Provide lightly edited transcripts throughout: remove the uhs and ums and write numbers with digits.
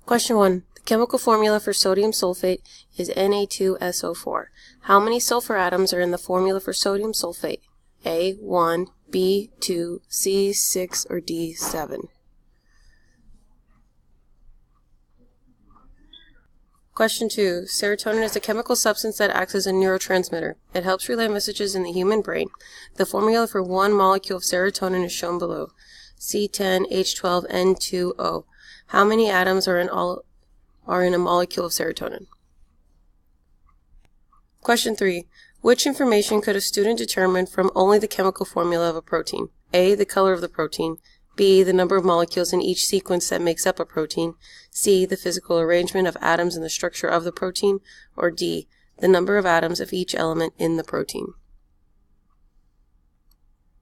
Question 1. The chemical formula for sodium sulfate is Na2SO4. How many sulfur atoms are in the formula for sodium sulfate? A, 1, B, 2, C, 6, or D, 7? Question 2. Serotonin is a chemical substance that acts as a neurotransmitter. It helps relay messages in the human brain. The formula for one molecule of serotonin is shown below. C10H12N2O. How many atoms are in a molecule of serotonin? Question 3. Which information could a student determine from only the chemical formula of a protein? A, the color of the protein. B, the number of molecules in each sequence that makes up a protein. C, the physical arrangement of atoms in the structure of the protein. Or D, the number of atoms of each element in the protein.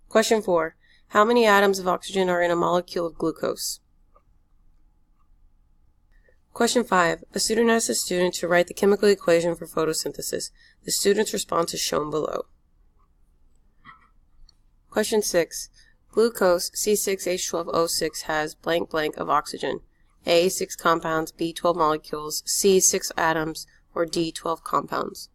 Question 4. How many atoms of oxygen are in a molecule of glucose? Question 5. A student asks a student to write the chemical equation for photosynthesis. The student's response is shown below. Question 6. Glucose, C6H12O6, has blank blank of oxygen. A, 6 compounds, B, 12 molecules, C, 6 atoms, or D, 12 compounds.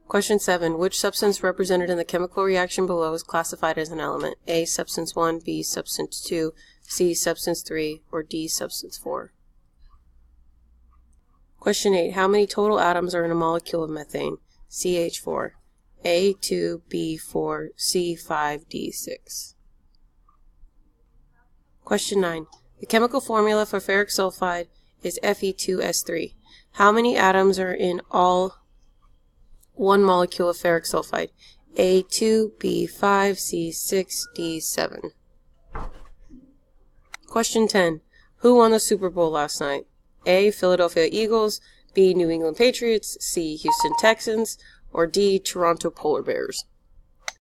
Question 7. Which substance represented in the chemical reaction below is classified as an element? A, substance 1, B, substance 2, C, substance 3, or D, substance 4? Question 8. How many total atoms are in a molecule of methane? CH4. A, 2, B, 4, C, 5, D, 6. Question 9. The chemical formula for ferric sulfide is Fe2S3. How many atoms are in one molecule of ferric sulfide? A, 2, B, 5, C, 6, D, 7. Question 10. Who won the Super Bowl last night? A, Philadelphia Eagles, B, New England Patriots, C, Houston Texans, or D, Toronto Polar Bears?